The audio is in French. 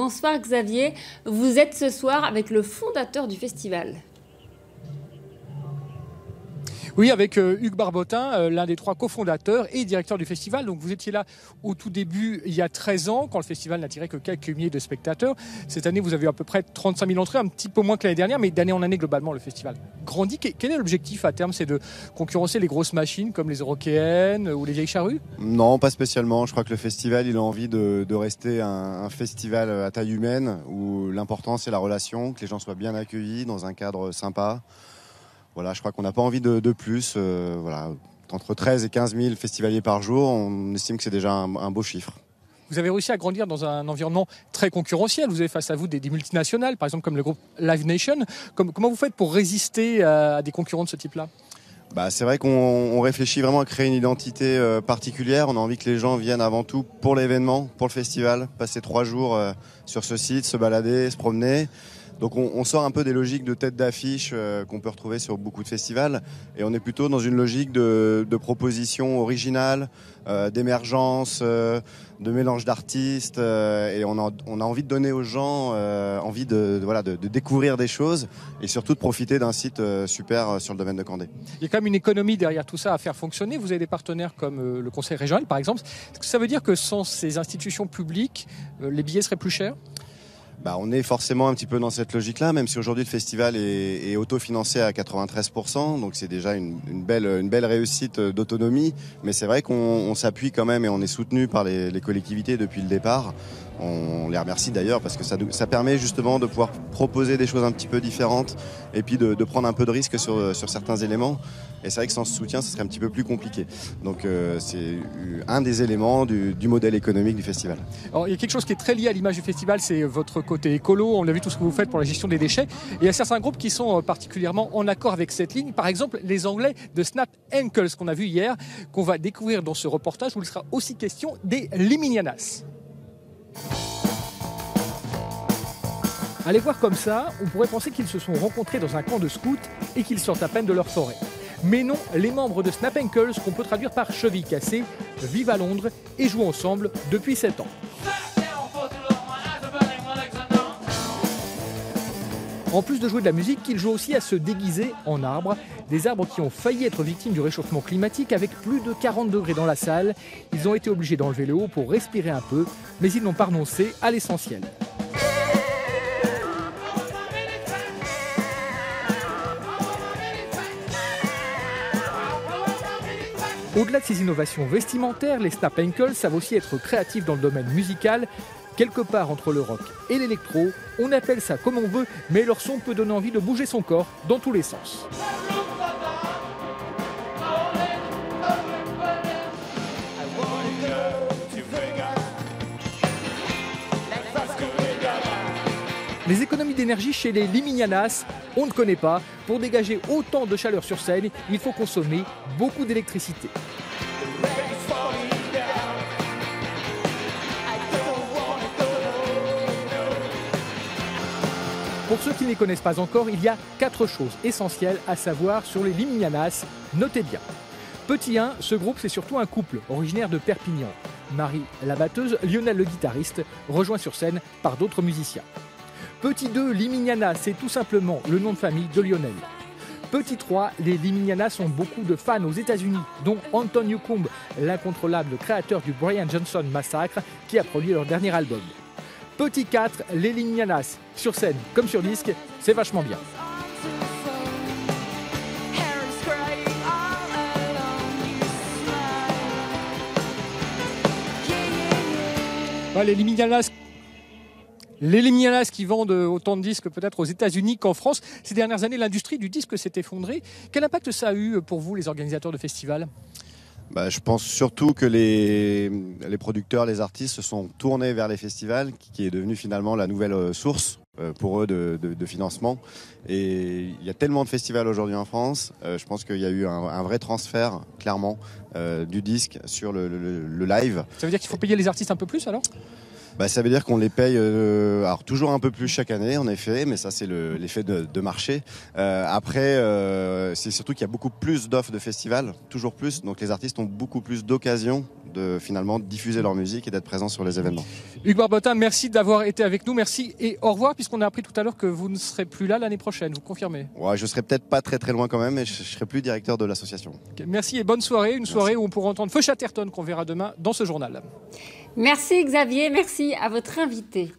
Bonsoir Xavier, vous êtes ce soir avec le fondateur du festival. Oui, avec Hugues Barbotin, l'un des 3 cofondateurs et directeur du festival. Donc vous étiez là au tout début, il y a 13 ans, quand le festival n'attirait que quelques milliers de spectateurs. Cette année, vous avez à peu près 35 000 entrées, un petit peu moins que l'année dernière, mais d'année en année, globalement, le festival grandit. Quel est l'objectif à terme? C'est de concurrencer les grosses machines comme les Eurockéennes ou les Vieilles Charrues? Non, pas spécialement. Je crois que le festival, il a envie de rester un festival à taille humaine, où l'important, c'est la relation, que les gens soient bien accueillis dans un cadre sympa. Voilà, je crois qu'on n'a pas envie de plus. Voilà, entre 13 et 15 000 festivaliers par jour, on estime que c'est déjà un beau chiffre. Vous avez réussi à grandir dans un environnement très concurrentiel. Vous avez face à vous des multinationales, par exemple comme le groupe Live Nation. Comment vous faites pour résister à des concurrents de ce type-là? C'est vrai qu'on réfléchit vraiment à créer une identité particulière. On a envie que les gens viennent avant tout pour l'événement, pour le festival, passer 3 jours sur ce site, se balader, se promener. Donc on sort un peu des logiques de tête d'affiche qu'on peut retrouver sur beaucoup de festivals, et on est plutôt dans une logique de proposition originale, d'émergence, de mélange d'artistes, et on a envie de donner aux gens envie de découvrir des choses, et surtout de profiter d'un site super sur le domaine de Candé. Il y a quand même une économie derrière tout ça à faire fonctionner. Vous avez des partenaires comme le Conseil régional par exemple. Est-ce que ça veut dire que sans ces institutions publiques, les billets seraient plus chers? On est forcément un petit peu dans cette logique-là, même si aujourd'hui le festival est autofinancé à 93%, donc c'est déjà une belle réussite d'autonomie. Mais c'est vrai qu'on s'appuie quand même et on est soutenu par les collectivités depuis le départ. On les remercie d'ailleurs parce que ça permet justement de pouvoir proposer des choses un petit peu différentes et puis de prendre un peu de risque sur certains éléments. Et c'est vrai que sans ce soutien, ce serait un petit peu plus compliqué. Donc c'est un des éléments du modèle économique du festival. Alors, il y a quelque chose qui est très lié à l'image du festival, c'est votre côté écolo. On a vu tout ce que vous faites pour la gestion des déchets. Et il y a certains groupes qui sont particulièrement en accord avec cette ligne. Par exemple, les Anglais de Snap Ankles qu'on a vu hier, qu'on va découvrir dans ce reportage où il sera aussi question des Liminianas. À les voir comme ça, on pourrait penser qu'ils se sont rencontrés dans un camp de scouts et qu'ils sortent à peine de leur forêt. Mais non, les membres de Snap Ankles, qu'on peut traduire par cheville cassée, vivent à Londres et jouent ensemble depuis 7 ans. En plus de jouer de la musique, ils jouent aussi à se déguiser en arbres. Des arbres qui ont failli être victimes du réchauffement climatique avec plus de 40 degrés dans la salle. Ils ont été obligés d'enlever le haut pour respirer un peu, mais ils n'ont pas renoncé à l'essentiel. Au-delà de ces innovations vestimentaires, les Snap Ankles savent aussi être créatifs dans le domaine musical. Quelque part entre le rock et l'électro, on appelle ça comme on veut, mais leur son peut donner envie de bouger son corps dans tous les sens. Les économies d'énergie chez les Liminianas, on ne connaît pas. Pour dégager autant de chaleur sur scène, il faut consommer beaucoup d'électricité. Pour ceux qui ne les connaissent pas encore, il y a 4 choses essentielles à savoir sur les Liminianas. Notez bien. Petit 1, ce groupe c'est surtout un couple originaire de Perpignan. Marie la batteuse, Lionel le guitariste, rejoint sur scène par d'autres musiciens. Petit 2, Liminianas, c'est tout simplement le nom de famille de Lionel. Petit 3, les Liminianas ont beaucoup de fans aux États-Unis, dont Anton Newcombe, l'incontrôlable créateur du Brian Johnson Massacre, qui a produit leur dernier album. Petit 4, les Liminianas, sur scène comme sur disque, c'est vachement bien. Les Liminianas qui vendent autant de disques peut-être aux États-Unis qu'en France. Ces dernières années, l'industrie du disque s'est effondrée. Quel impact ça a eu pour vous, les organisateurs de festivals ? Je pense surtout que les producteurs, les artistes se sont tournés vers les festivals, qui est devenu finalement la nouvelle source pour eux de financement. Et il y a tellement de festivals aujourd'hui en France, je pense qu'il y a eu un vrai transfert, clairement, du disque sur le live. Ça veut dire qu'il faut payer les artistes un peu plus alors ? Ça veut dire qu'on les paye alors toujours un peu plus chaque année en effet, mais ça c'est l'effet de marché. Après c'est surtout qu'il y a beaucoup plus d'offres de festivals, toujours plus, donc les artistes ont beaucoup plus d'occasions de finalement diffuser leur musique et d'être présents sur les événements. Hugues Barbotin, merci d'avoir été avec nous, merci et au revoir, puisqu'on a appris tout à l'heure que vous ne serez plus là l'année prochaine, vous confirmez? Ouais, je serai peut-être pas très très loin quand même, mais je serai plus directeur de l'association. Okay, merci et bonne soirée, une soirée où on pourra entendre Feu Chatterton qu'on verra demain dans ce journal. Merci Xavier, merci à votre invité.